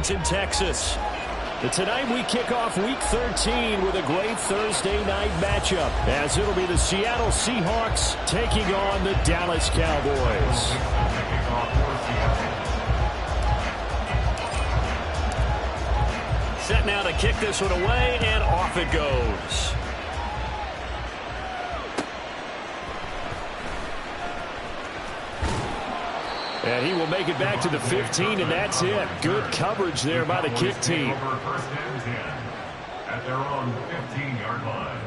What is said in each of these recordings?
Arlington, Texas. And tonight we kick off Week 13 with a great Thursday night matchup, as it'll be the Seattle Seahawks taking on the Dallas Cowboys. Set now to kick this one away, and off it goes. And he will make it back to the 15, and that's it. Good coverage there by the kick team. First and 10 at their own 15-yard line.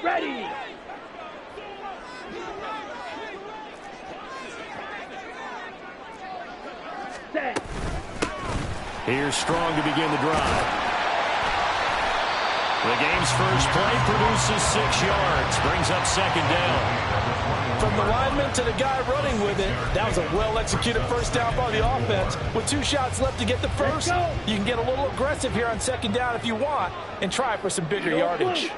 Ready. Here's Strong to begin the drive. The game's first play produces 6 yards, brings up second down. From the lineman to the guy running with it, that was a well-executed first down by the offense. With 2 shots left to get the first, you can get a little aggressive here on second down if you want and try for some bigger yardage.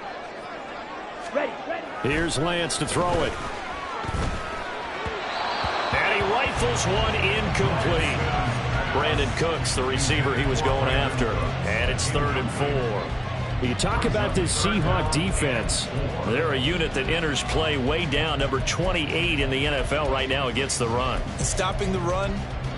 Here's Lance to throw it. And he rifles one incomplete. Brandon Cooks, the receiver he was going after. And it's 3rd and 4. You talk about this Seahawk defense. They're a unit that enters play way down, number 28 in the NFL right now against the run. Stopping the run,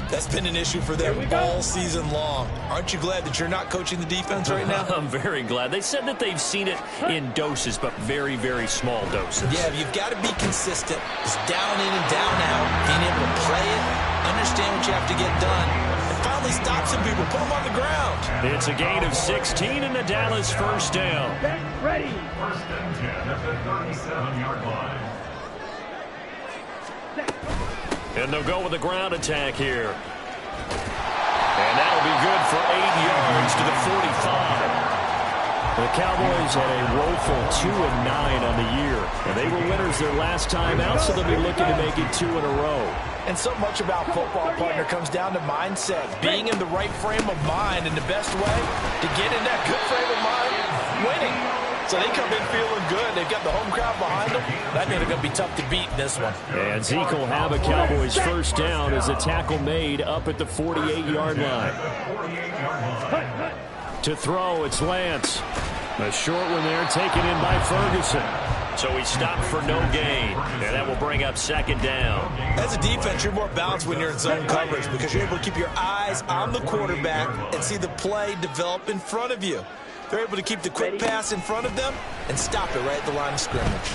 that's been an issue for them all season long. Aren't you glad that you're not coaching the defense right now? I'm very glad. They said that they've seen it in doses, but very, very small doses. Yeah, you've got to be consistent. It's down in and down out, being able to play it, understand what you have to get done, and finally stop some people, put them on the ground. It's a gain of 16 and the Dallas first down. Ready. First and 10 at the 37-yard line. And they'll go with a ground attack here. And that'll be good for 8 yards to the 45. The Cowboys had a woeful 2-9 on the year. And they were winners their last time out, so they'll be looking to make it 2 in a row. And so much about football, partner, comes down to mindset. Being in the right frame of mind, and the best way to get in that good frame of mind, winning. So they come in feeling good. They've got the home crowd behind them. I think they're going to be tough to beat in this one. And Zeke will have a Cowboys first down as a tackle made up at the 48-yard line. To throw, it's Lance. A short one there taken in by Ferguson. So he stopped for no gain, and that will bring up second down. As a defense, you're more balanced when you're in zone coverage because you're able to keep your eyes on the quarterback and see the play develop in front of you. They're able to keep the quick pass in front of them and stop it right at the line of scrimmage.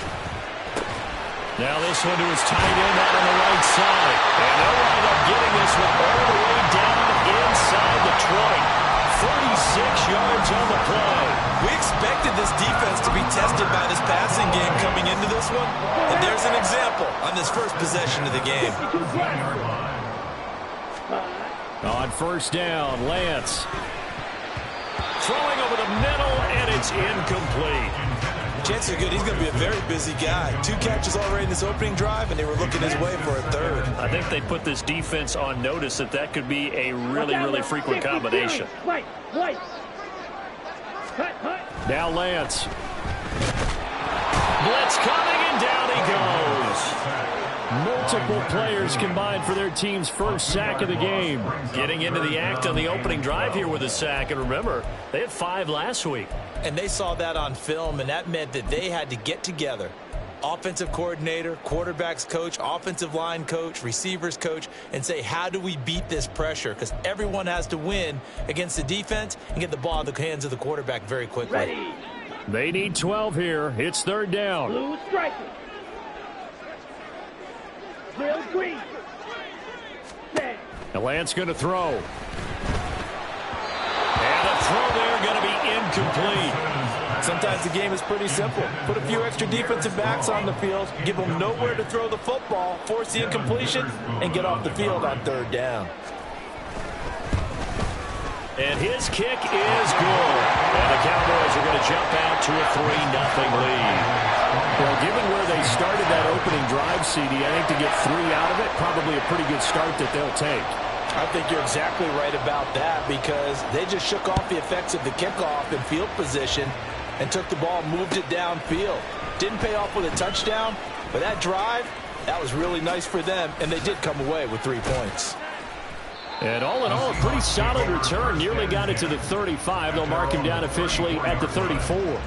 Now this one to his tight end out on the right side. And they'll wind up getting this one all the way down inside the 20. 36 yards on the play. We expected this defense to be tested by this passing game coming into this one. And there's an example on this first possession of the game. On first down, Lance. Throwing over the middle, and it's incomplete. Chances are good he's going to be a very busy guy. 2 catches already in this opening drive, and they were looking his way for a 3rd. I think they put this defense on notice that could be a really, really frequent combination. Now Lance. Blitz coming, and down he goes. Multiple players combined for their team's first sack of the game. Getting into the act on the opening drive here with a sack. And remember, they had 5 last week. And they saw that on film, and that meant that they had to get together. Offensive coordinator, quarterback's coach, offensive line coach, receivers coach, and say, how do we beat this pressure? Because everyone has to win against the defense and get the ball in the hands of the quarterback very quickly. Ready. They need 12 here. It's 3rd down. Blue striker. Real green. And Lance going to throw. And a throw there going to be incomplete. Sometimes the game is pretty simple. Put a few extra defensive backs on the field, give them nowhere to throw the football, force the incompletion, and get off the field on 3rd down. And his kick is good. And the Cowboys are going to jump out to a 3-0 lead. Well, given where they started that opening drive, CD, I think to get 3 out of it, probably a pretty good start that they'll take. I think you're exactly right about that because they just shook off the effects of the kickoff and field position and took the ball, moved it downfield. Didn't pay off with a touchdown, but that drive, that was really nice for them, and they did come away with 3 points. And all in all, a pretty solid return. Nearly got it to the 35. They'll mark him down officially at the 34.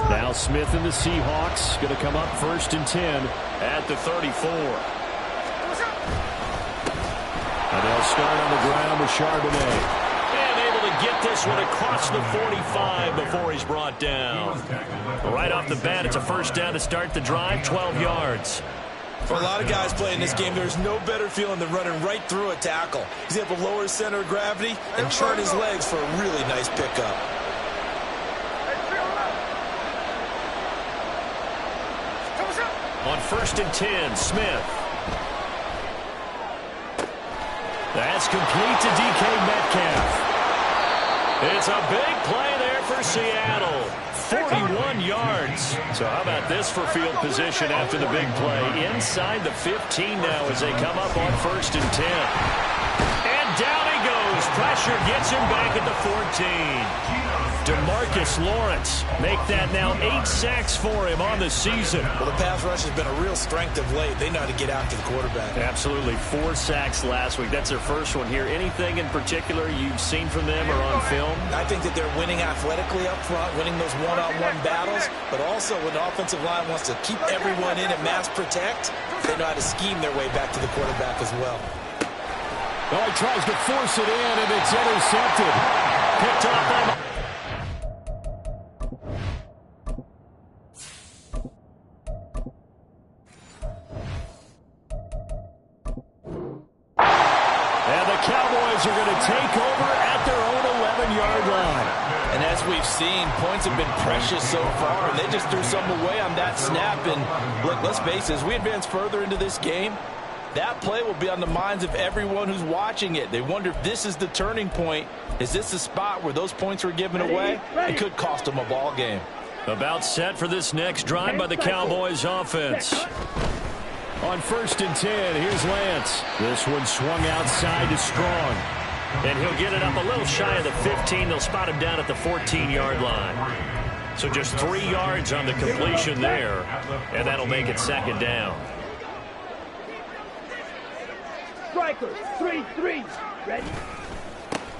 Now Smith and the Seahawks going to come up 1st and 10 at the 34. And they'll start on the ground with Charbonnet. And able to get this one across the 45 before he's brought down. Right off the bat, it's a first down to start the drive, 12 yards. For a lot of guys playing this game, there's no better feeling than running right through a tackle. He's able to lower his center of gravity and turn his legs for a really nice pickup. On 1st and 10, Smith. That's complete to DK Metcalf. It's a big play there for Seattle. 41 yards. So how about this for field position after the big play? Inside the 15 now as they come up on 1st and 10. And down he goes. Pressure gets him back at the 14. DeMarcus Lawrence make that now 8 sacks for him on the season. Well, the pass rush has been a real strength of late. They know how to get after the quarterback. Absolutely. 4 sacks last week. That's their first one here. Anything in particular you've seen from them or on film? I think that they're winning athletically up front, winning those one-on-one battles, but also when the offensive line wants to keep everyone in and mass protect, they know how to scheme their way back to the quarterback as well. Oh, he tries to force it in, and it's intercepted. Picked up on... Cowboys are going to take over at their own 11-yard line. And as we've seen, points have been precious so far, and they just threw some away on that snap. And look, let's face it, as we advance further into this game, that play will be on the minds of everyone who's watching it. They wonder if this is the turning point. Is this the spot where those points were given away? It could cost them a ball game. About set for this next drive by the Cowboys offense. On 1st and 10, here's Lance. This one swung outside to Strong. And he'll get it up a little shy of the 15. They'll spot him down at the 14-yard line. So just 3 yards on the completion there. And that'll make it 2nd down. Striker, 3-3. Ready?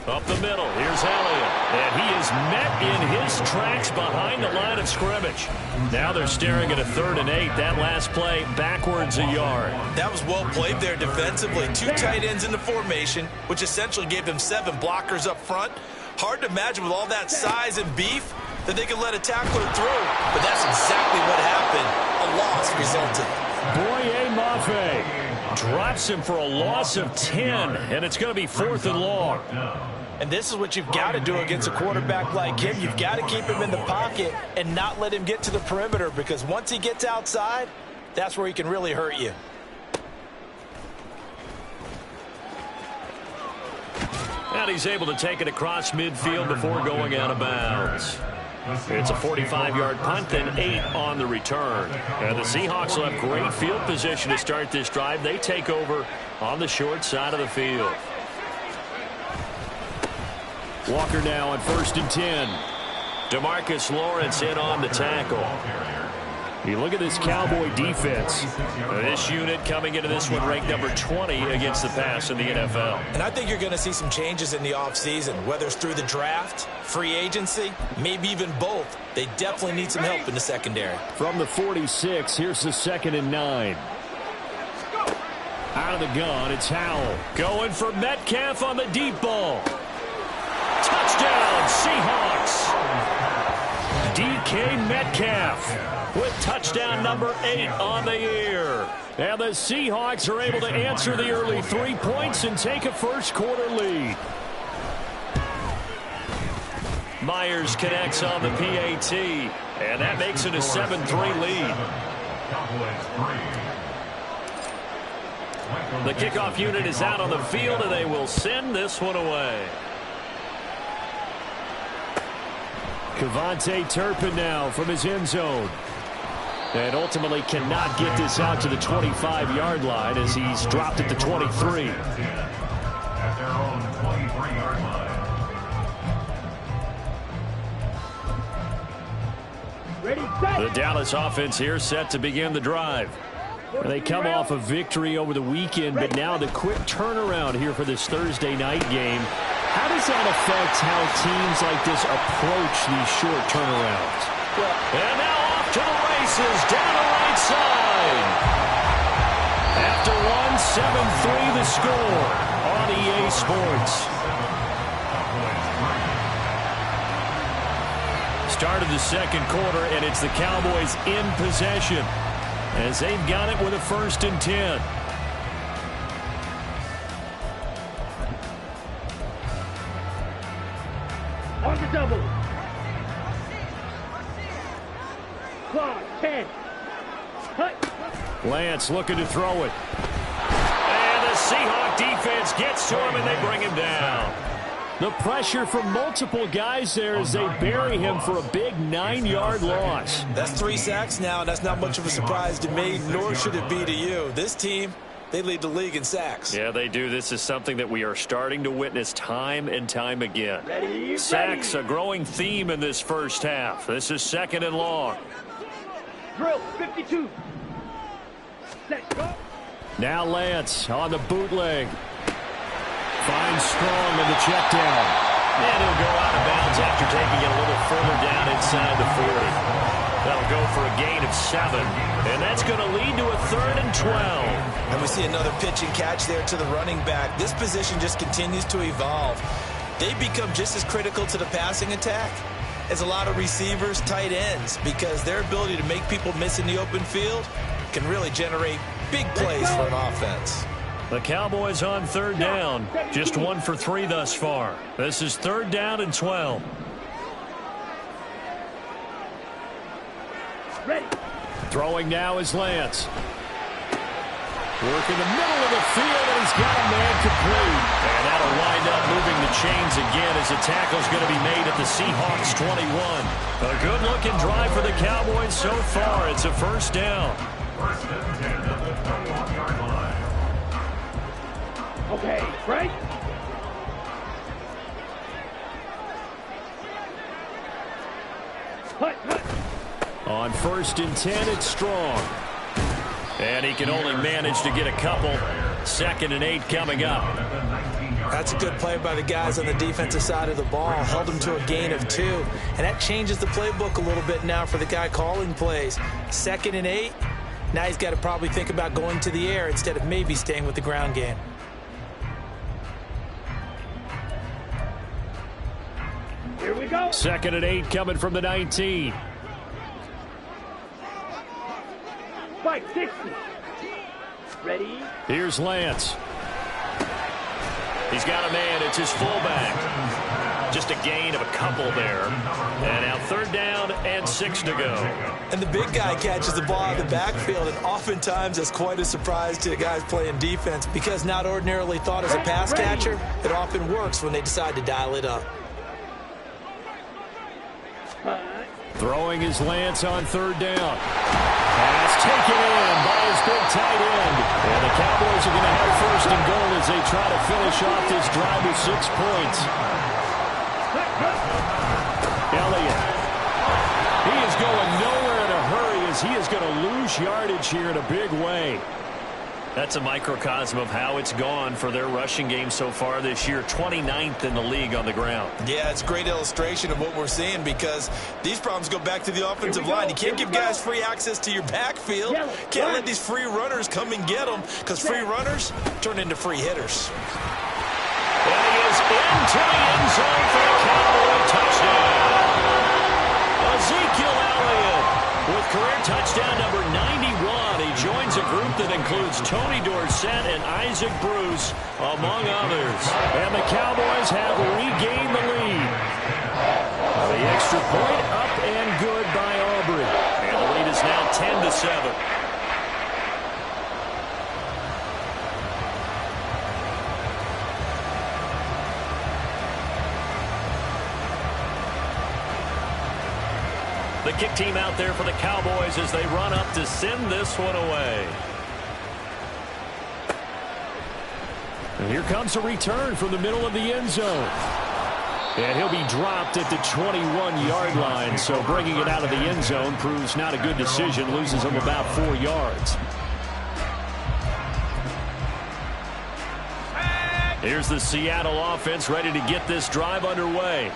Up the middle, here's Elliott. And he is met in his tracks behind the line of scrimmage. Now they're staring at a 3rd and 8. That last play, backwards a yard. That was well played there defensively. 2 tight ends in the formation, which essentially gave them 7 blockers up front. Hard to imagine with all that size and beef that they could let a tackler through. But that's exactly what happened. A loss resulted. Boye Mafe drops him for a loss of 10, and it's going to be 4th and long. And this is what you've got to do against a quarterback like him. You've got to keep him in the pocket and not let him get to the perimeter, because once he gets outside, that's where he can really hurt you. And he's able to take it across midfield before going out of bounds. It's a 45-yard punt, then 8 on the return. And the Seahawks will have great field position to start this drive. They take over on the short side of the field. Walker now on 1st and 10. DeMarcus Lawrence in on the tackle. You look at this Cowboy defense. This unit coming into this one ranked number 20 against the pass in the NFL. And I think you're going to see some changes in the offseason, whether it's through the draft, free agency, maybe even both. They definitely need some help in the secondary. From the 46, here's the 2nd and 9. Out of the gun, it's Howell. Going for Metcalf on the deep ball. Touchdown, Seahawks. DK Metcalf with touchdown number 8 on the year. And the Seahawks are able to answer the early 3 points and take a first-quarter lead. Myers connects on the PAT, and that makes it a 7-3 lead. The kickoff unit is out on the field, and they will send this one away. Kevontae Turpin now from his end zone. And ultimately cannot get this out to the 25-yard line as he's dropped at the 23. At their own 23-yard line. Ready, set. The Dallas offense here set to begin the drive. And they come off a victory over the weekend, but now the quick turnaround here for this Thursday night game. How does that affect how teams like this approach these short turnarounds? And now off to the races, down the right side. After one, 7-3 the score on EA Sports. Start of the second quarter, and it's the Cowboys in possession as they've got it with a 1st and 10. On the double. Clock, 10. Cut. Lance looking to throw it. And the Seahawk defense gets to him, and they bring him down. The pressure from multiple guys there as they bury him for a big 9-yard loss. That's 3 sacks now, and that's not much of a surprise to me, nor should it be to you. This team, they lead the league in sacks. Yeah, they do. This is something that we are starting to witness time and time again. Ready, Sacks, ready. a growing theme in this first half. This is 2nd and long. Drill, 52. Set, go. Now Lance on the bootleg. Finds Strong in the check down. And he'll go out of bounds after taking it a little further down inside the 40. That'll go for a gain of 7. And that's going to lead to a 3rd and 12. And we see another pitch and catch there to the running back. This position just continues to evolve. They become just as critical to the passing attack as a lot of receivers, tight ends, because their ability to make people miss in the open field can really generate big plays for an offense. The Cowboys on 3rd down. Just 1 for 3 thus far. This is 3rd down and 12. Ready. Throwing now is Lance. Work in the middle of the field, and he's got a man complete. And that'll wind up moving the chains again as the tackle's going to be made at the Seahawks 21. A good-looking drive for the Cowboys so far. It's a 1st down. 1st and 10 at the 31-yard line. Okay, right. Cut. On 1st and 10, it's Strong. And he can only manage to get a couple. 2nd and 8 coming up. That's a good play by the guys on the defensive side of the ball. Held him to a gain of 2. And that changes the playbook a little bit now for the guy calling plays. 2nd and 8. Now he's got to probably think about going to the air instead of maybe staying with the ground game. Here we go. 2nd and 8 coming from the 19. Spike, 60. Ready. Here's Lance. He's got a man. It's his fullback. Just a gain of a couple there. And now 3rd down and 6 to go. And the big guy catches the ball out of the backfield, and oftentimes that's quite a surprise to the guys playing defense because not ordinarily thought as a pass catcher, it often works when they decide to dial it up. Throwing his Lance on 3rd down. Pass taken in by his big tight end. And the Cowboys are going to have 1st and goal as they try to finish off this drive with 6 points. Elliott. He is going nowhere in a hurry as he is going to lose yardage here in a big way. That's a microcosm of how it's gone for their rushing game so far this year. 29th in the league on the ground. Yeah, it's a great illustration of what we're seeing because these problems go back to the offensive line. You can't give guys free access to your backfield. Can't let these free runners come and get them because free runners turn into free hitters. And he is into the end zone for a Cowboy touchdown. Ezekiel Elliott with career touchdown number 91. He joins a group that includes Tony Dorsett and Isaac Bruce, among others. And the Cowboys have regained the lead. The extra point up and good by Aubrey. And the lead is now 10-7. The kick team out there for the Cowboys as they run up to send this one away. And here comes a return from the middle of the end zone. And he'll be dropped at the 21-yard line, so bringing it out of the end zone proves not a good decision, loses him about 4 yards. Here's the Seattle offense ready to get this drive underway.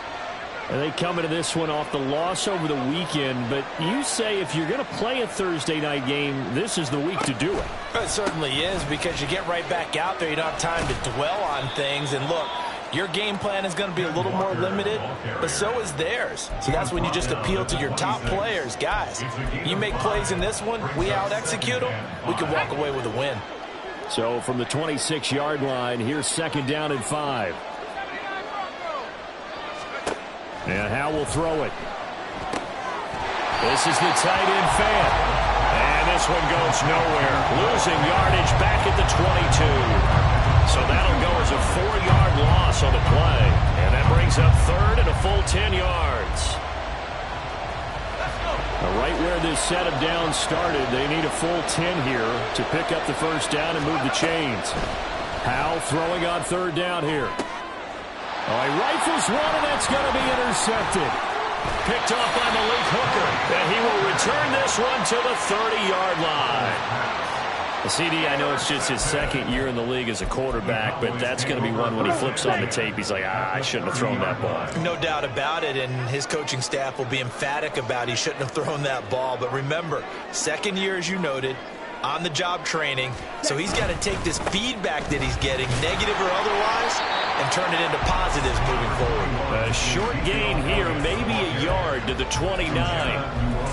And they come into this one off the loss over the weekend, but you say if you're going to play a Thursday night game, this is the week to do it. It certainly is, because you get right back out there. You don't have time to dwell on things. And look, your game plan is going to be a little more limited, but so is theirs. So that's when you just appeal to your top players. Guys, you make plays in this one, we out-execute them, we can walk away with a win. So from the 26-yard line, here's 2nd down and 5. And Howe will throw it. This is the tight end fan. And this one goes nowhere. Losing yardage back at the 22. So that'll go as a 4-yard loss on the play. And that brings up 3rd and a full 10 yards. Right where this set of downs started, they need a full 10 here to pick up the 1st down and move the chains. Howe throwing on 3rd down here. Oh, he rifles one, and that's going to be intercepted. Picked off by Malik Hooker. And he will return this one to the 30-yard line. CD, I know it's just his 2nd year in the league as a quarterback, but that's going to be one when he flips on the tape, he's like, I shouldn't have thrown that ball. No doubt about it, and his coaching staff will be emphatic about he shouldn't have thrown that ball. But remember, 2nd year, as you noted, on-the-job training, so he's got to take this feedback that he's getting, negative or otherwise, and turn it into positives moving forward. A short gain here, maybe a yard to the 29.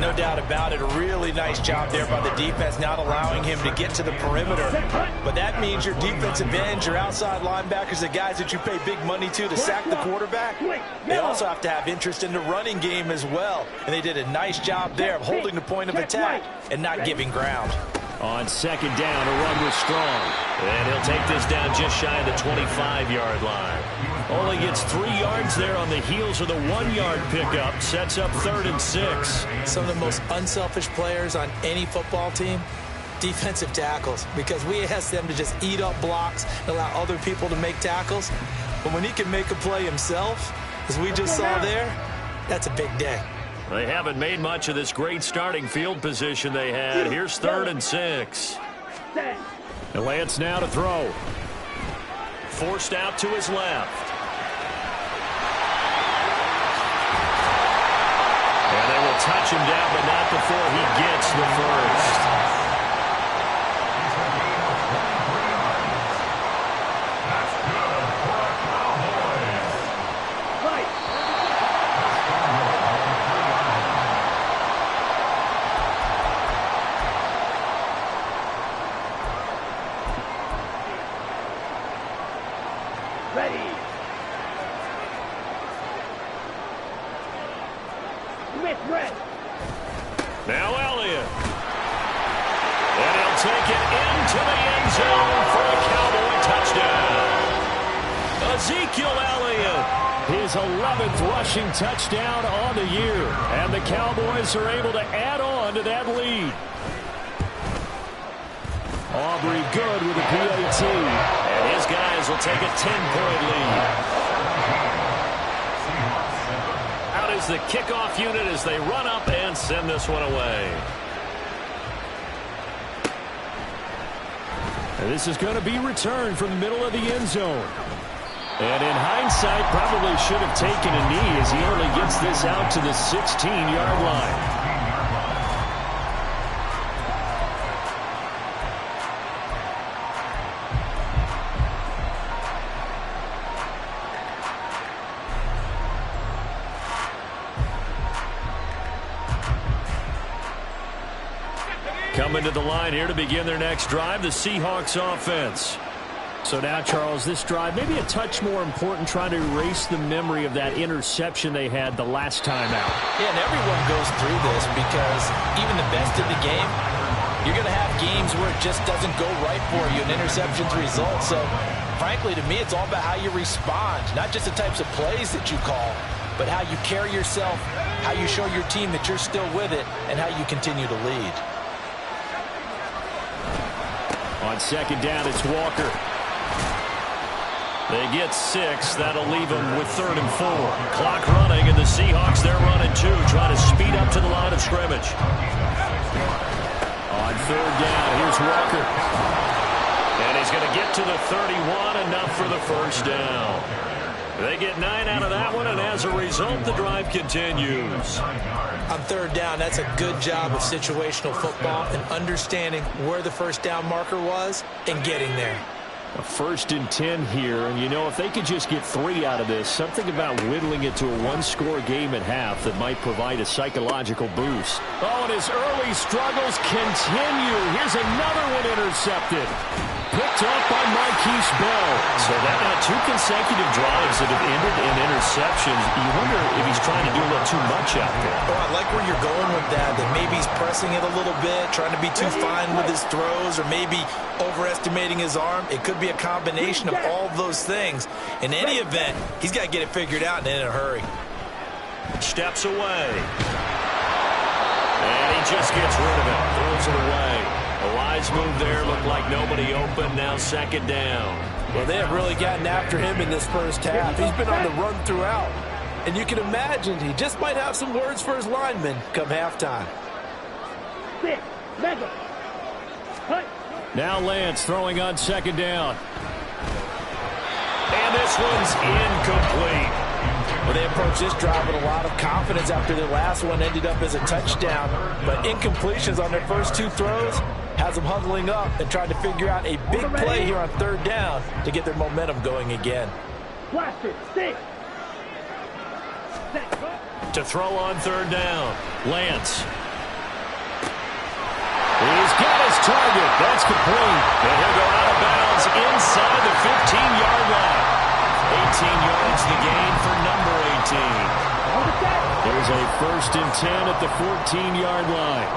No doubt about it. A really nice job there by the defense, not allowing him to get to the perimeter. But that means your defensive ends, your outside linebackers, the guys that you pay big money to sack the quarterback, they also have to have interest in the running game as well. And they did a nice job there of holding the point of attack and not giving ground. On 2nd down, a run was strong. And he'll take this down just shy of the 25-yard line. Only gets 3 yards there on the heels of the 1-yard pickup. Sets up 3rd and 6. Some of the most unselfish players on any football team, defensive tackles, because we ask them to just eat up blocks and allow other people to make tackles. But when he can make a play himself, as we just saw there, that's a big day. They haven't made much of this great starting field position they had. Here's 3rd and 6. And Lance now to throw. Forced out to his left. And they will touch him down, but not before he gets the 1st. Now Elliott. And he'll take it into the end zone for a Cowboy touchdown. Ezekiel Elliott, his 11th rushing touchdown on the year. And the Cowboys are able to add on to that lead. Aubrey good with a PAT. And his guys will take a 10-point lead. Out is the kickoff unit as they run up and send this one away. And this is going to be returned from the middle of the end zone. And in hindsight, probably should have taken a knee as he only gets this out to the 16-yard line. Coming to the line here to begin their next drive, the Seahawks offense. So now, Charles, this drive maybe a touch more important, trying to erase the memory of that interception they had the last time out. Yeah, and everyone goes through this because even the best in the game, you're going to have games where it just doesn't go right for you, and interceptions result. So, frankly, to me, it's all about how you respond, not just the types of plays that you call. but how you carry yourself, how you show your team that you're still with it, and how you continue to lead. On second down, it's Walker. They get 6. That'll leave them with 3rd and 4. Clock running, and the Seahawks, they're running 2, trying to speed up to the line of scrimmage. On 3rd down, here's Walker. And he's going to get to the 31, enough for the first down. They get 9 out of that one, and as a result, the drive continues. On 3rd down, that's a good job of situational football and understanding where the first down marker was and getting there. A 1st and 10 here, and you know, if they could just get 3 out of this, something about whittling it to a 1-score game at half that might provide a psychological boost. Oh, and his early struggles continue. Here's another one intercepted. Picked up by Marquise Bell. So that now 2 consecutive drives that have ended in interceptions. You wonder if he's trying to do a little too much out there. Oh, I like where you're going with that maybe he's pressing it a little bit, trying to be too fine with his throws, or maybe overestimating his arm. It could be a combination of all those things. In any event, he's got to get it figured out and in a hurry. Steps away. And he just gets rid of it. Throws it away. A wise move there. Looked like nobody open. Now 2nd down. Well, they have really gotten after him in this first half. He's been on the run throughout. And you can imagine he just might have some words for his linemen come halftime. 6. Mega. Cut. Now Lance throwing on 2nd down. And this one's incomplete. Well, they approached this drive with a lot of confidence after their last one ended up as a touchdown. But incompletions on their first 2 throws has them huddling up and trying to figure out a big play here on 3rd down to get their momentum going again. Blaster. 6. To throw on 3rd down. Lance. He's got his target. That's complete. And he'll go out of bounds inside the 15-yard line. 18 yards the gain for number 18. Here's a 1st and 10 at the 14-yard line.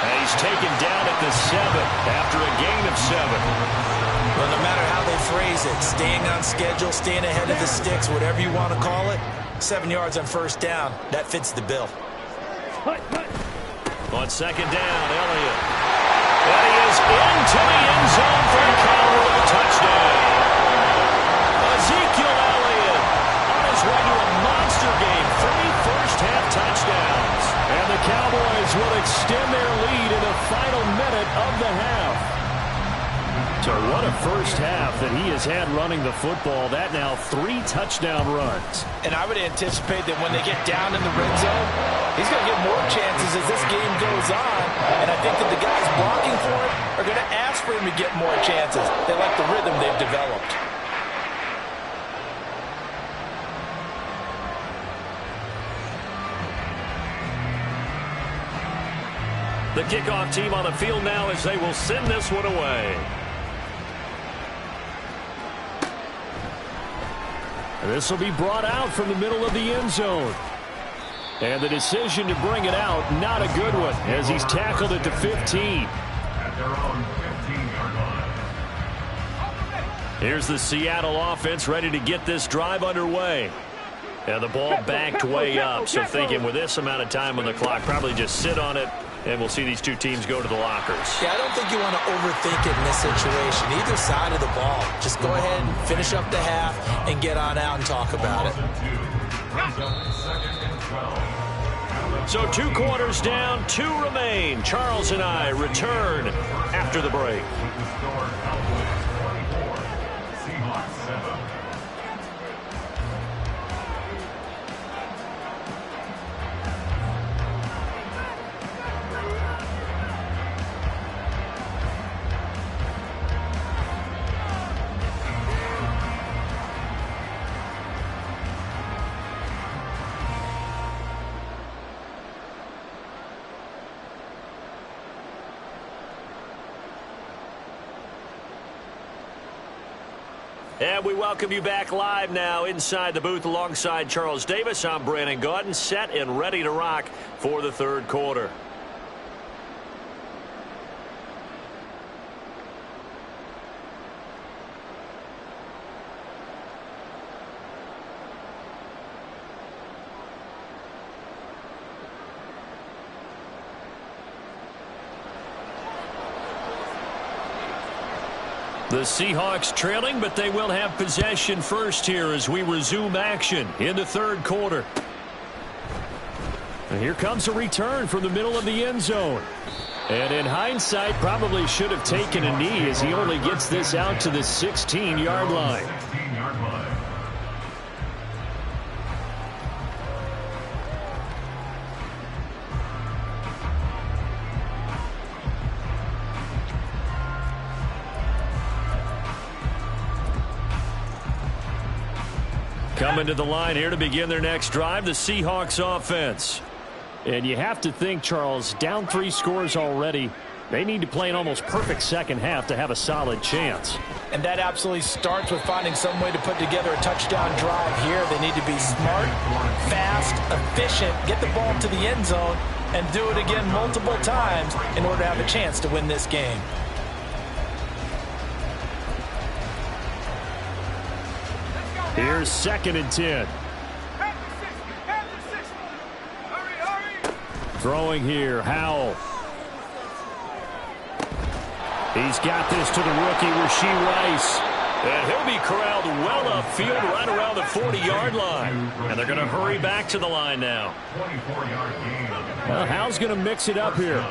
And he's taken down at the 7 after a gain of 7. Well, no matter how they phrase it, staying on schedule, staying ahead of the sticks, whatever you want to call it, 7 yards on 1st down, that fits the bill. On 2nd down, Elliott. And he is into the end zone for a Cowboy touchdown. Ezekiel Elliott on his way to a monster game. 3 first-half touchdowns. And the Cowboys will extend their lead in the final minute of the half. So what a first half that he has had running the football. That now 3 touchdown runs. And I would anticipate that when they get down in the red zone, he's going to get more chances as this game goes on. And I think that the guys blocking for him are going to ask for him to get more chances. They like the rhythm they've developed. The kickoff team on the field now as they will send this one away. This will be brought out from the middle of the end zone. And the decision to bring it out, not a good one, as he's tackled at the 15. At their own 15-yard line. Here's the Seattle offense ready to get this drive underway. And the ball backed way up, so thinking with this amount of time on the clock, probably just sit on it, and we'll see these 2 teams go to the lockers. Yeah, I don't think you want to overthink it in this situation. Either side of the ball. Just go ahead and finish up the half and get on out and talk about it. So 2 quarters down, 2 remain. Charles and I return after the break. Seahawks 7. And we welcome you back live now inside the booth alongside Charles Davis. I'm Brandon Gaudin, set and ready to rock for the 3rd quarter. The Seahawks trailing, but they will have possession first here as we resume action in the third quarter. And here comes a return from the middle of the end zone. And in hindsight, probably should have taken a knee as he only gets this out to the 16-yard line. Coming to the line here to begin their next drive, the Seahawks offense. And you have to think, Charles, down 3 scores already. They need to play an almost perfect second half to have a solid chance. And that absolutely starts with finding some way to put together a touchdown drive here. They need to be smart, fast, efficient, get the ball to the end zone, and do it again multiple times in order to have a chance to win this game. Here's 2nd and 10. Throwing here, Howell. He's got this to the rookie, Rashee Rice. And he'll be corralled well upfield right around the 40-yard line. And they're going to hurry back to the line now. Well, Howell's going to mix it up here.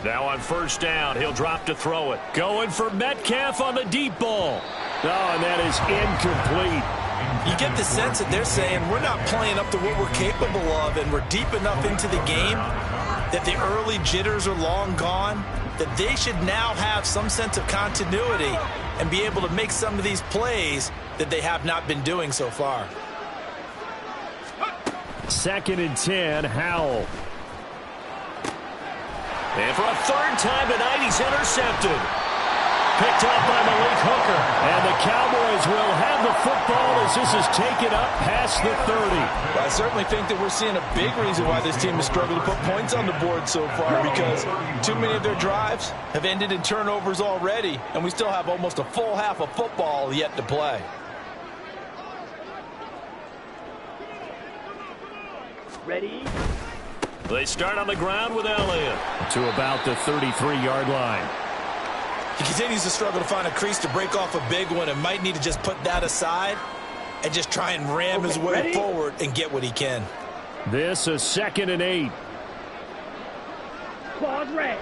Now on first down, he'll drop to throw it. Going for Metcalf on the deep ball. Oh, and that is incomplete. You get the sense that they're saying we're not playing up to what we're capable of, and we're deep enough into the game that the early jitters are long gone, that they should now have some sense of continuity and be able to make some of these plays that they have not been doing so far. 2nd and 10, Howell. And for a third time tonight, he's intercepted. Picked up by Malik Hooker. And the Cowboys will have the football as this is taken up past the 30. Well, I certainly think that we're seeing a big reason why this team has struggled to put points on the board so far, because too many of their drives have ended in turnovers already, and we still have almost a full half of football yet to play. Ready? They start on the ground with Elliott to about the 33-yard line. He continues to struggle to find a crease to break off a big one and might need to just put that aside and just try and ram his way forward and get what he can. This is 2nd and 8. Claws red.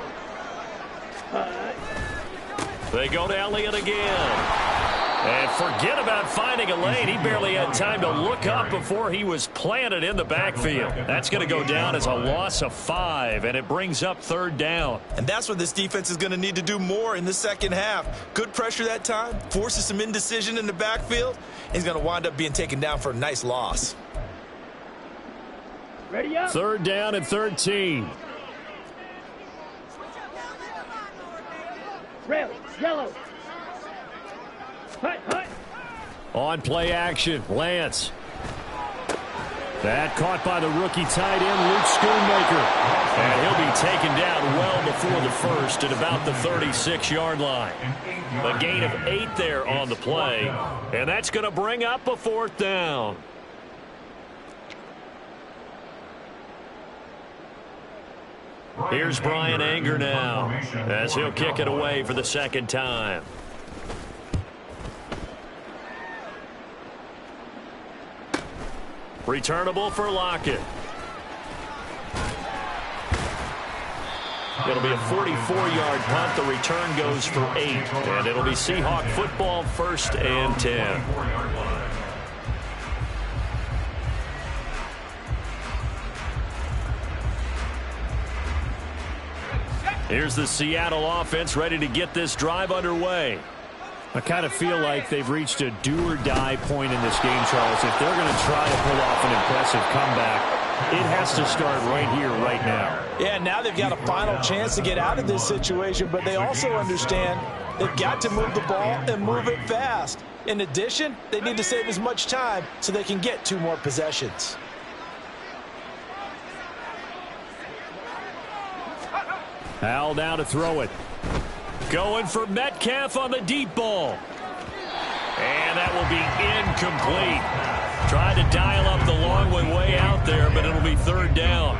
They go to Elliott again. And forget about finding a lane. He barely had time to look up before he was planted in the backfield. That's going to go down as a loss of 5, and it brings up 3rd down. And that's what this defense is going to need to do more in the second half. Good pressure that time, forces some indecision in the backfield. He's going to wind up being taken down for a nice loss. Ready up. 3rd down and 13. Red, yellow. Hut, hut. On play action, Lance. That caught by the rookie tight end, Luke Schoonmaker. And he'll be taken down well before the first at about the 36-yard line. A gain of 8 there on the play. And that's going to bring up a 4th down. Here's Brian Anger now as he'll kick it away for the 2nd time. Returnable for Lockett. It'll be a 44-yard punt. The return goes for 8. And it'll be Seahawk football, 1st and 10. Here's the Seattle offense ready to get this drive underway. I kind of feel like they've reached a do-or-die point in this game, Charles. If they're going to try to pull off an impressive comeback, it has to start right here, right now. Yeah, now they've got a final chance to get out of this situation, but they also understand they've got to move the ball and move it fast. In addition, they need to save as much time so they can get 2 more possessions. Howell now to throw it. Going for Metcalf on the deep ball. And that will be incomplete. Tried to dial up the long one way out there, but it'll be 3rd down.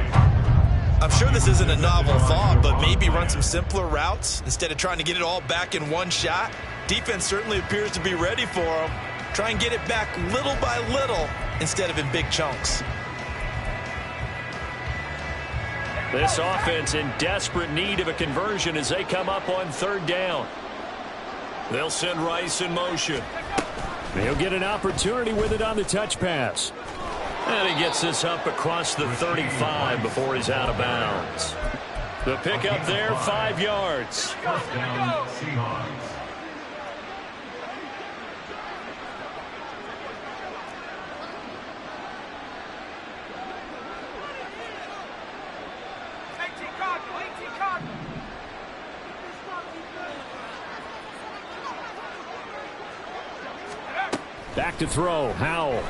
I'm sure this isn't a novel thought, but maybe run some simpler routes instead of trying to get it all back in one shot. Defense certainly appears to be ready for him. Try and get it back little by little instead of in big chunks. This offense in desperate need of a conversion as they come up on third down. They'll send Rice in motion. He'll get an opportunity with it on the touch pass. And he gets this up across the 35 before he's out of bounds. The pickup there, 5 yards. First down, Seahawks. Back to throw, Howell.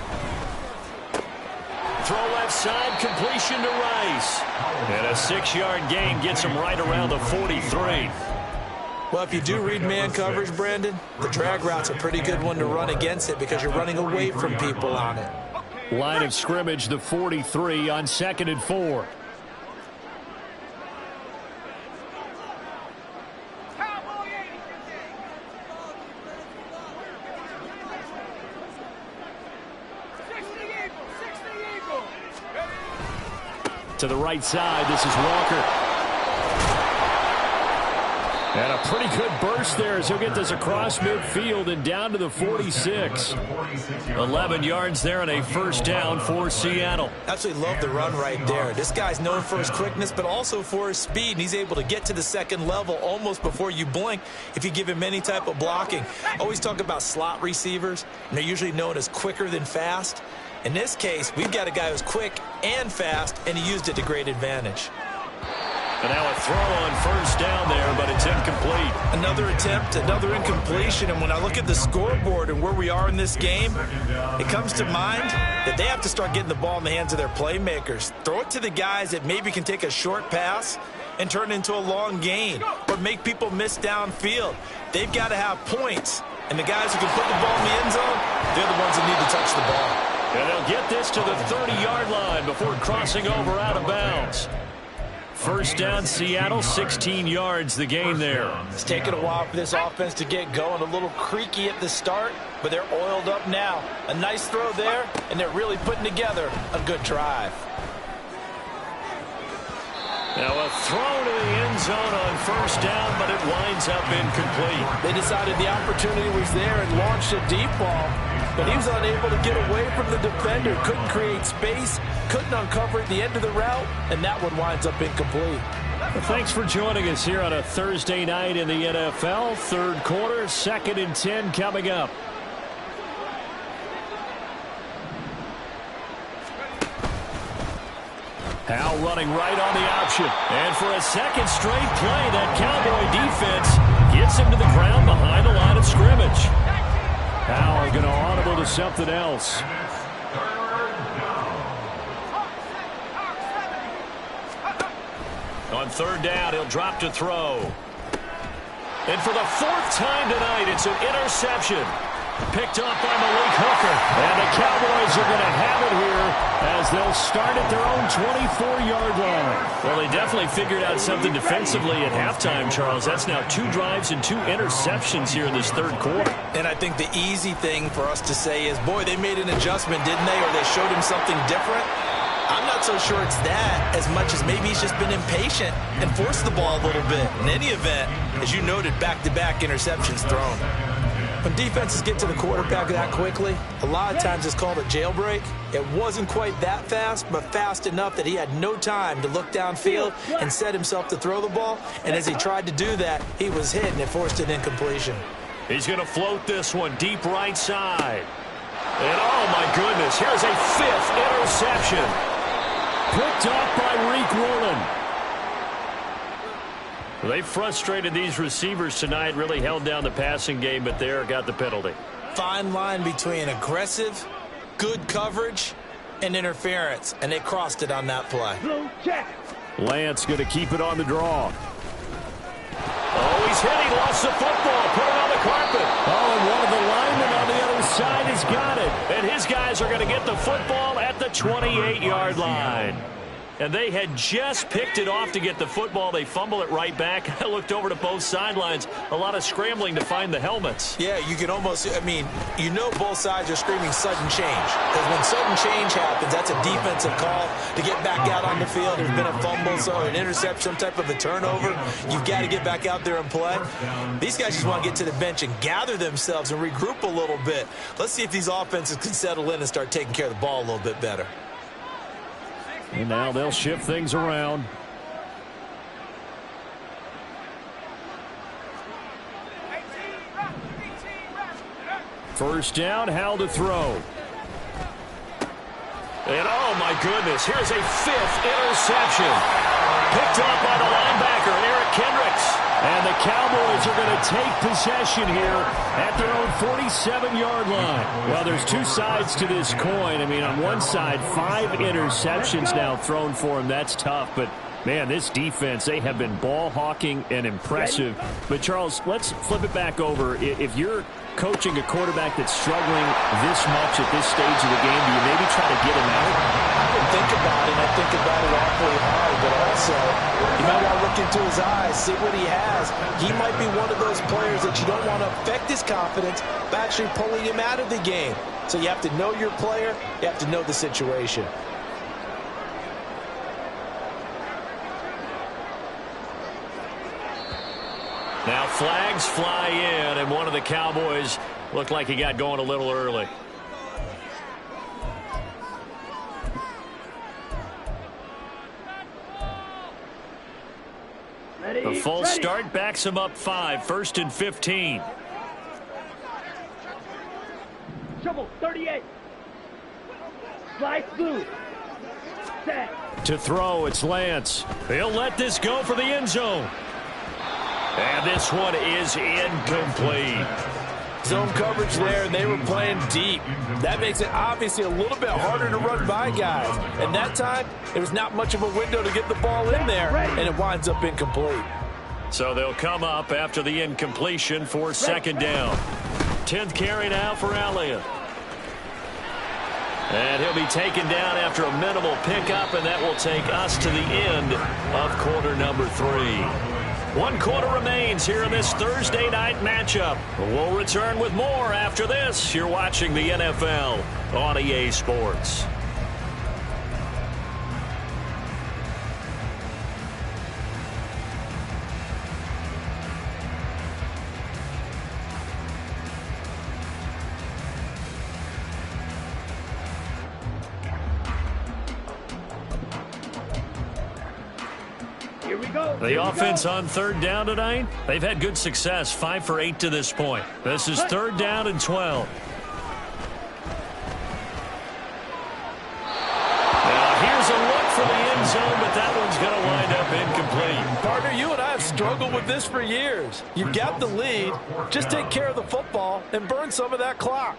Throw left side, completion to Rice. And a 6-yard gain gets him right around the 43. Well, if you do read man coverage, Brandon, the drag route's a pretty good one to run against it because you're running away from people on it. Line of scrimmage, the 43 on 2nd and 4. To the right side, this is Walker. And a pretty good burst there as he'll get this across midfield and down to the 46. 11 yards there and a first down for Seattle. Absolutely love the run right there. This guy's known for his quickness, but also for his speed. And he's able to get to the second level almost before you blink if you give him any type of blocking. Always talk about slot receivers, and they're usually known as quicker than fast. In this case, we've got a guy who's quick and fast, and he used it to great advantage. And now a throw on first down there, but it's incomplete. Another attempt, another incompletion, and when I look at the scoreboard and where we are in this game, it comes to mind that they have to start getting the ball in the hands of their playmakers. Throw it to the guys that maybe can take a short pass and turn it into a long gain or make people miss downfield. They've got to have points, and the guys who can put the ball in the end zone, they're the ones that need to touch the ball. And they'll get this to the 30-yard line before crossing over out of bounds. First down, Seattle, 16 yards the gain there. It's taken a while for this offense to get going. A little creaky at the start, but they're oiled up now. A nice throw there, and they're really putting together a good drive. Now a throw to the end zone on first down, but it winds up incomplete. They decided the opportunity was there and launched a deep ball, but he was unable to get away from the defender. Couldn't create space, couldn't uncover at the end of the route, and that one winds up incomplete. Well, thanks for joining us here on a Thursday night in the NFL. Third quarter, 2nd and 10 coming up. Howell running right on the option. And for a second straight play, that Cowboy defense gets him to the ground behind the line of scrimmage. Howell going to audible to something else. On third down, he'll drop to throw. And for the 4th time tonight, it's an interception. Picked up by Malik Hooker. And the Cowboys are going to have it here as they'll start at their own 24-yard line. Well, they definitely figured out something defensively at halftime, Charles. That's now 2 drives and 2 interceptions here in this third quarter. And I think the easy thing for us to say is, boy, they made an adjustment, didn't they? Or they showed him something different. I'm not so sure it's that as much as maybe he's just been impatient and forced the ball a little bit. In any event, as you noted, back-to-back interceptions thrown. When defenses get to the quarterback that quickly, a lot of times it's called a jailbreak. It wasn't quite that fast, but fast enough that he had no time to look downfield and set himself to throw the ball. And as he tried to do that, he was hit and it forced an incompletion. He's going to float this one deep right side. And oh my goodness, here's a 5th interception. Picked off by Reek Woolen. They frustrated these receivers tonight, really held down the passing game, but there got the penalty. Fine line between aggressive, good coverage, and interference, and they crossed it on that play. Lance going to keep it on the draw. Oh, he's hit. He lost the football. Put it on the carpet. Oh, and one of the linemen on the other side has got it. And his guys are going to get the football at the 28-yard line. and they had just picked it off to get the football. They fumble it right back. I looked over to both sidelines. A lot of scrambling to find the helmets. Yeah, you can almost, I mean, you know both sides are screaming sudden change. Because when sudden change happens, that's a defensive call to get back out on the field. There's been a fumble, so an interception, some type of a turnover. You've got to get back out there and play. These guys just want to get to the bench and gather themselves and regroup a little bit. Let's see if these offenses can settle in and start taking care of the ball a little bit better. And now they'll shift things around. First down, Howell to throw. And oh my goodness, here's a 5th interception. Picked up by the linebacker, Eric Kendricks. And the Cowboys are going to take possession here at their own 47-yard line. Well, there's two sides to this coin. I mean, on one side, 5 interceptions now thrown for him. That's tough. But, man, this defense, they have been ball hawking and impressive. But, Charles, let's flip it back over. If you're coaching a quarterback that's struggling this much at this stage of the game, do you maybe try to get him out? I can think about it. I think about it awfully hard, but also you might want to look into his eyes, see what he has. He might be one of those players that you don't want to affect his confidence by actually pulling him out of the game. So you have to know your player. You have to know the situation. Now flags fly in, and one of the Cowboys looked like he got going a little early. The full start backs him up 5, 1st and 15. Trouble, 38. Slide through. Set. To throw, it's Lance. He'll let this go for the end zone. And this one is incomplete. Zone coverage there, and they were playing deep. That makes it obviously a little bit harder to run by guys. And that time, there was not much of a window to get the ball in there, and it winds up incomplete. So they'll come up after the incompletion for 2nd down. 10th carry now for Elliott. And he'll be taken down after a minimal pickup, and that will take us to the end of quarter number 3. 1 quarter remains here in this Thursday night matchup. We'll return with more after this. You're watching the NFL on EA Sports. The offense on 3rd down tonight, they've had good success, 5 for 8 to this point. This is 3rd down and 12. Now here's a look for the end zone, but that one's going to wind up incomplete. Partner, you and I have struggled with this for years. You've got the lead. Just take care of the football and burn some of that clock.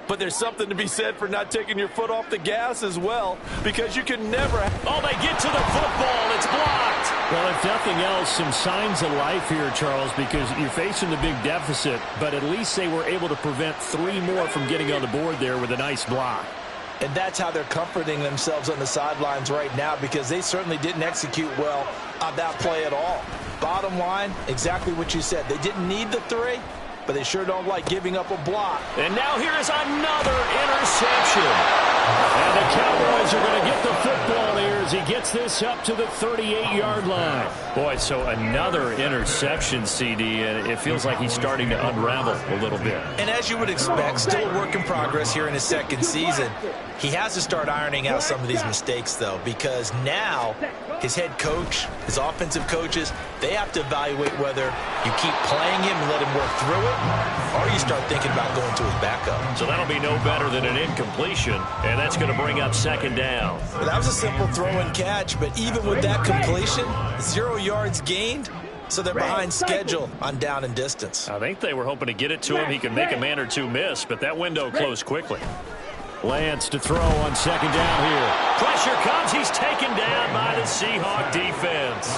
But there's something to be said for not taking your foot off the gas as well, because you can never... Oh, they get to the football. It's blocked. Well, if nothing else, some signs of life here, Charles, because you're facing the big deficit, but at least they were able to prevent 3 more from getting on the board there with a nice block. And that's how they're comforting themselves on the sidelines right now, because they certainly didn't execute well on that play at all. Bottom line, exactly what you said. They didn't need the 3, but they sure don't like giving up a block. And now here is another interception. And the Cowboys are going to get the football here as he gets this up to the 38-yard line. Boy, so another interception, CD, and it feels like he's starting to unravel a little bit. And as you would expect, still a work in progress here in his 2nd season. He has to start ironing out some of these mistakes, though, because now his head coach, his offensive coaches, they have to evaluate whether you keep playing him and let him work through it, or you start thinking about going to his backup. So that'll be no better than an incompletion, and that's going to bring up 2nd down. Well, that was a simple throw and catch, but even with that completion, 0 yards gained, so they're behind schedule on down and distance. I think they were hoping to get it to him. He could make a man or two miss, but that window closed quickly. Lance to throw on 2nd down here. Pressure comes. He's taken down by the Seahawk defense.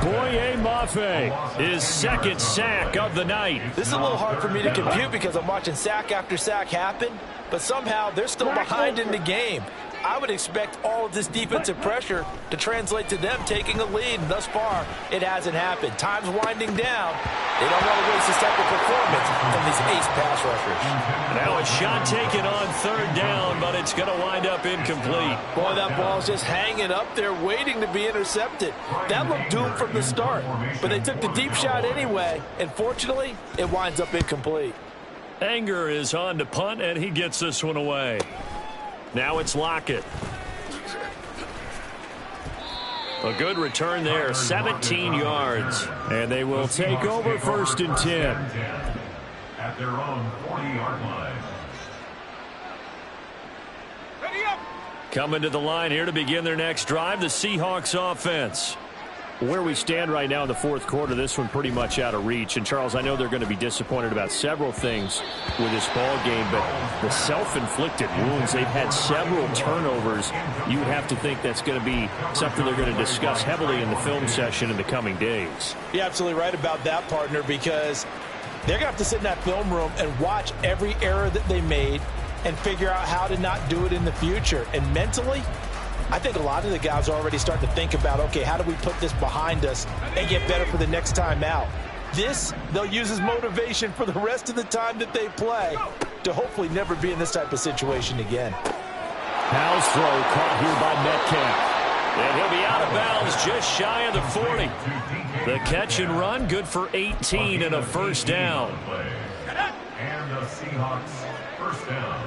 Boye Mafe, his 2nd sack of the night. This is a little hard for me to compute because I'm watching sack after sack happen, but somehow they're still behind in the game. I would expect all of this defensive pressure to translate to them taking a lead. And thus far, it hasn't happened. Time's winding down. They don't want to waste this type of performance from these ace pass rushers. Now a shot taken on third down, but it's going to wind up incomplete. Boy, that ball's just hanging up there waiting to be intercepted. That looked doomed from the start, but they took the deep shot anyway, and fortunately, it winds up incomplete. Anger is on to punt, and he gets this one away. Now it's Lockett. A good return there, 17 yards. And they will take over 1st and 10. At their own 40-yard line. Coming to the line here to begin their next drive, the Seahawks offense. Where we stand right now in the 4th quarter, this one pretty much out of reach. And, Charles, I know they're going to be disappointed about several things with this ball game, but the self-inflicted wounds, they've had several turnovers. You would have to think that's going to be something they're going to discuss heavily in the film session in the coming days. You're absolutely right about that, partner, because they're going to have to sit in that film room and watch every error that they made and figure out how to not do it in the future. And mentally, I think a lot of the guys are already starting to think about, okay, how do we put this behind us and get better for the next time out? This, they'll use as motivation for the rest of the time that they play to hopefully never be in this type of situation again. Howell's throw caught here by Metcalf. And he'll be out of bounds just shy of the 40. The catch and run, good for 18 and a first down. And the Seahawks first down.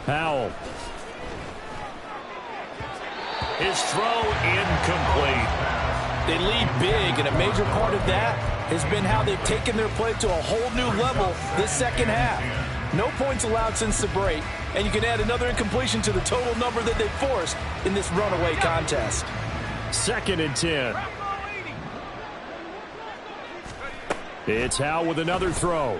Howell. His throw incomplete. They lead big, and a major part of that has been how they've taken their play to a whole new level this second half. No points allowed since the break, and you can add another incompletion to the total number that they forced in this runaway contest. 2nd and 10. It's Howell with another throw.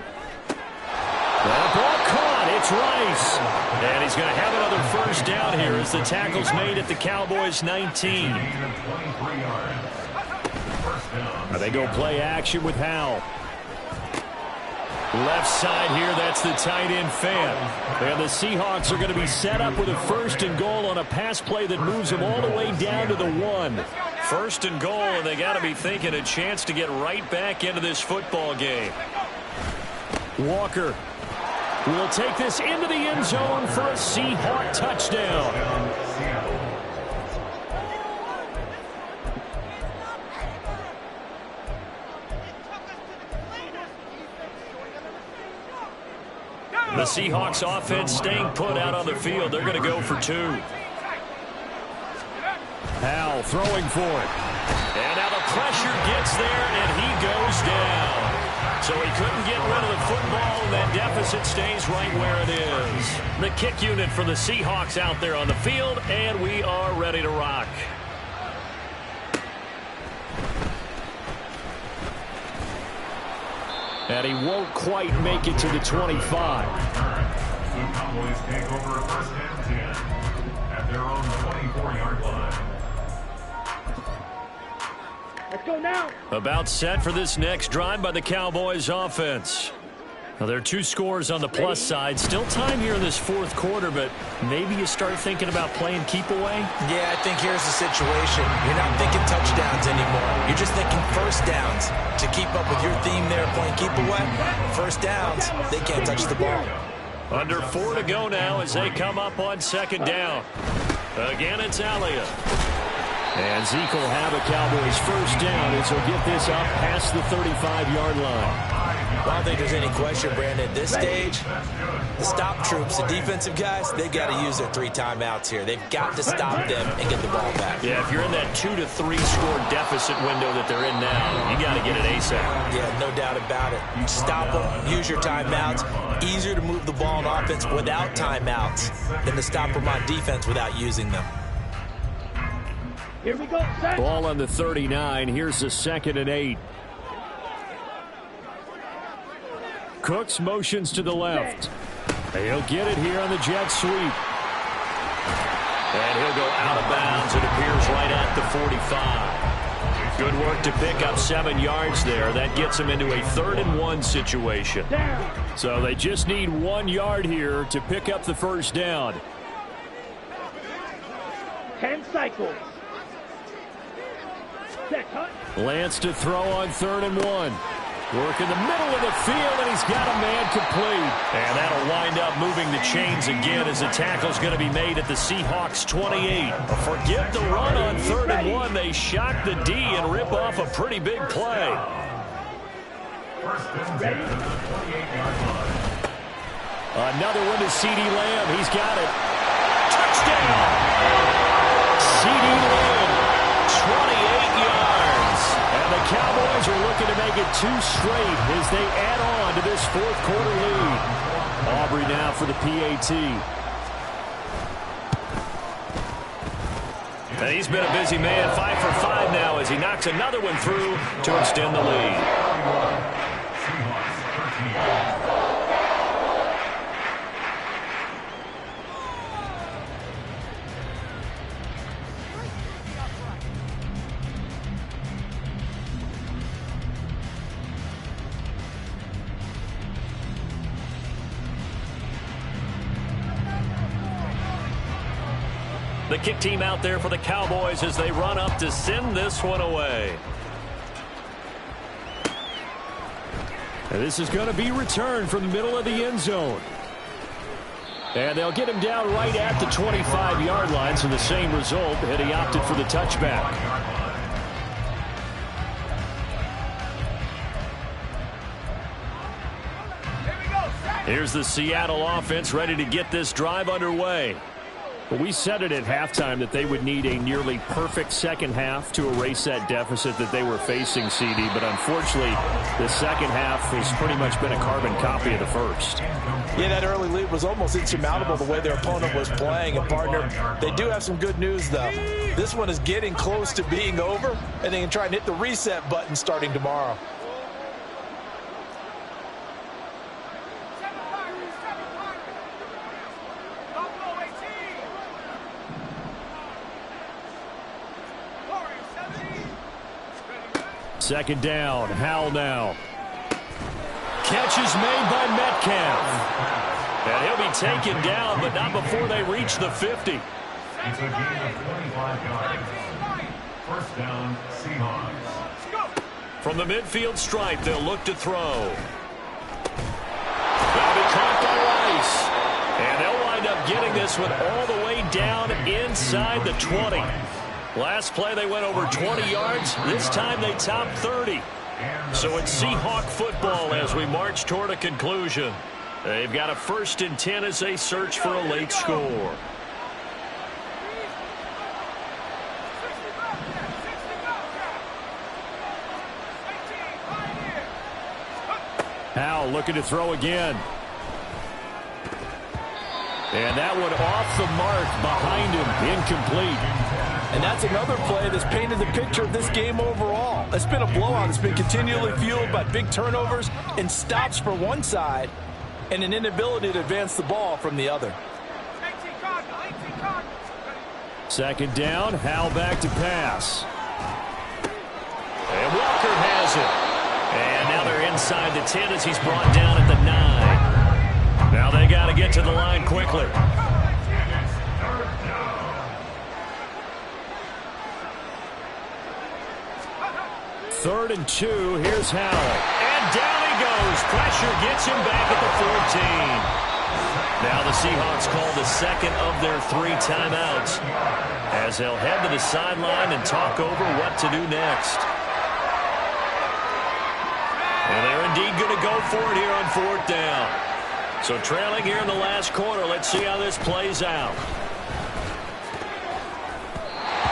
That ball caught. It's Rice. And he's going to have another first down here as the tackle's made at the Cowboys' 19. Now they go play action with Howell. Left side here, that's the tight end fan. And the Seahawks are going to be set up with a 1st and goal on a pass play that moves them all the way down to the 1. 1st and goal, and they got to be thinking a chance to get right back into this football game. Walker will take this into the end zone for a Seahawk touchdown. The Seahawks offense staying put out on the field. They're going to go for 2. Howell throwing for it. And now the pressure gets there, and he goes down. So he couldn't get rid of the football, and that deficit stays right where it is. The kick unit for the Seahawks out there on the field, and we are ready to rock. And he won't quite make it to the 25. The Cowboys take over 1st and 10 at their own 24-yard line. Let's go now. About set for this next drive by the Cowboys offense. Now, there are 2 scores on the plus side. Still time here in this 4th quarter, but maybe you start thinking about playing keep away? Yeah, I think here's the situation. You're not thinking touchdowns anymore. You're just thinking first downs. To keep up with your theme there, playing keep away, first downs, they can't touch the ball. Under 4 to go now as they come up on 2nd down. Again, it's Elliott. And Zeke will have a Cowboys first down as he'll get this up past the 35-yard line. Well, I don't think there's any question, Brandon. At this stage, the stop troops, the defensive guys, they've got to use their 3 timeouts here. They've got to stop them and get the ball back. Yeah, if you're in that 2 to 3 score deficit window that they're in now, you got to get it ASAP. Yeah, no doubt about it. Stop them, use your timeouts. Easier to move the ball on offense without timeouts than to stop them on defense without using them. Here we go, set. Ball on the 39. Here's the 2nd and 8. Cooks motions to the left. He'll get it here on the jet sweep. And he'll go out of bounds. It appears right at the 45. Good work to pick up 7 yards there. That gets them into a 3rd and 1 situation. So they just need 1 yard here to pick up the first down. 10 cycles. Set, cut. Lance to throw on 3rd and 1. Work in the middle of the field, and he's got a man complete. And that'll wind up moving the chains again as the tackle's going to be made at the Seahawks 28. Forget the run on 3rd and 1. They shock the D and rip off a pretty big play. Another one to CeeDee Lamb. He's got it. Touchdown! CeeDee Lamb, 28 yards. And the Cowboys are looking to make it 2 straight as they add on to this 4th quarter lead. Aubrey now for the PAT. And he's been a busy man, 5 for 5 now as he knocks another one through to extend the lead. The kick team out there for the Cowboys as they run up to send this one away. And this is going to be returned from the middle of the end zone. And they'll get him down right at the 25-yard line, so the same result, and he opted for the touchback. Here's the Seattle offense ready to get this drive underway. Well, we said it at halftime that they would need a nearly perfect second half to erase that deficit that they were facing, CD. But unfortunately, the second half has pretty much been a carbon copy of the first. Yeah, that early lead was almost insurmountable the way their opponent was playing. And, partner, they do have some good news, though. This one is getting close to being over, and they can try and hit the reset button starting tomorrow. Second down, Howell now. Catch is made by Metcalf. And he'll be taken down, but not before they reach the 50. It's a gain of 25 yards. First down, Seahawks. From the midfield stripe, they'll look to throw. That'll be caught by Rice. And they'll wind up getting this one all the way down inside the 20. Last play, they went over 20 yards. This time, they topped 30. So it's Seahawk football as we march toward a conclusion. They've got a 1st and 10 as they search for a late score. Howell looking to throw again. And that one off the mark behind him, incomplete. And that's another play that's painted the picture of this game overall. It's been a blowout. It's been continually fueled by big turnovers and stops for one side and an inability to advance the ball from the other. Second down, Howell back to pass. And Walker has it. And now they're inside the 10 as he's brought down at the 9. Now they got to get to the line quickly. Third and 2, here's Howell. And down he goes. Pressure gets him back at the 14. Now the Seahawks call the second of their 3 timeouts as they'll head to the sideline and talk over what to do next. And they're indeed going to go for it here on 4th down. So trailing here in the last quarter, let's see how this plays out.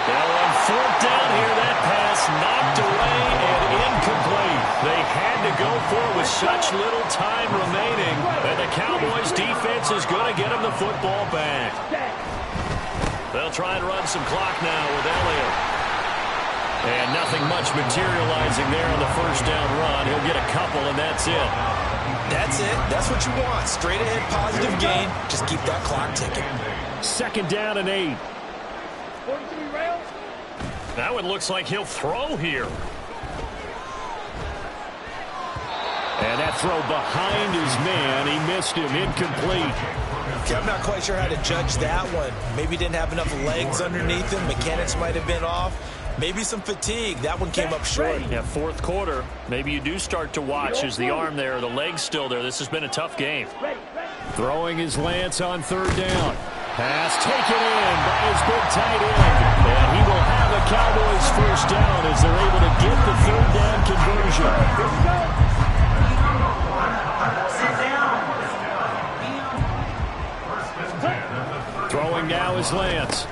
Now on 4th down here, that pass knocked away and incomplete. They had to go for it with such little time remaining, and the Cowboys defense is going to get them the football back. They'll try and run some clock now with Elliott. And nothing much materializing there on the 1st down run. He'll get a couple, and that's it. That's it. That's what you want. Straight ahead positive gain. Just keep that clock ticking. Second down and 8. 43 rails. That one looks like he'll throw here. And that throw behind his man. He missed him. Incomplete. Okay, I'm not quite sure how to judge that one. Maybe he didn't have enough legs underneath him. Mechanics might have been off. Maybe some fatigue. That one came up short. Yeah, fourth quarter. Maybe you do start to watch. Is the arm there, the leg's still there? This has been a tough game. Throwing his Lance on third down. Pass taken in by his big tight end. And he will have a Cowboys first down as they're able to get the third down conversion. Throwing now is Lance.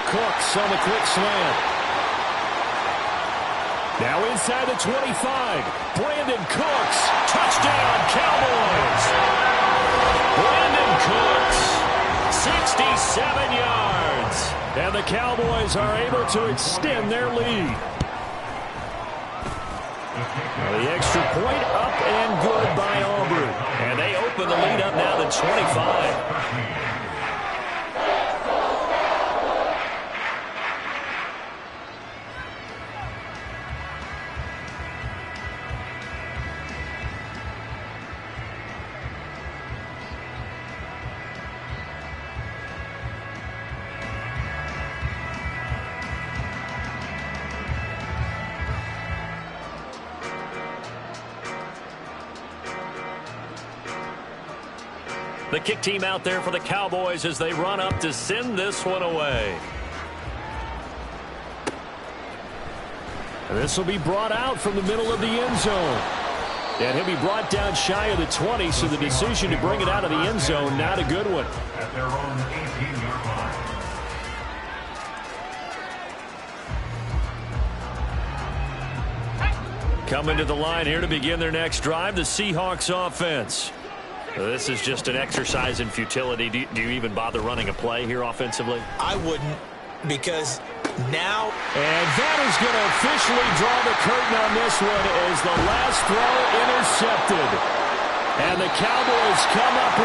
Cooks on the quick slant. Now inside the 25. Brandon Cooks. Touchdown, Cowboys. Brandon Cooks. 67 yards. And the Cowboys are able to extend their lead. The extra point up and good by Auburn. And they open the lead up now to 25. The kick team out there for the Cowboys as they run up to send this one away. This will be brought out from the middle of the end zone. And he'll be brought down shy of the 20, so the decision to bring it out of the end zone, not a good one. At their own 18-yard line. Coming to the line here to begin their next drive, the Seahawks offense. This is just an exercise in futility. Do you even bother running a play here offensively? I wouldn't, because now... And that is going to officially draw the curtain on this one as the last throw intercepted. And the Cowboys come up with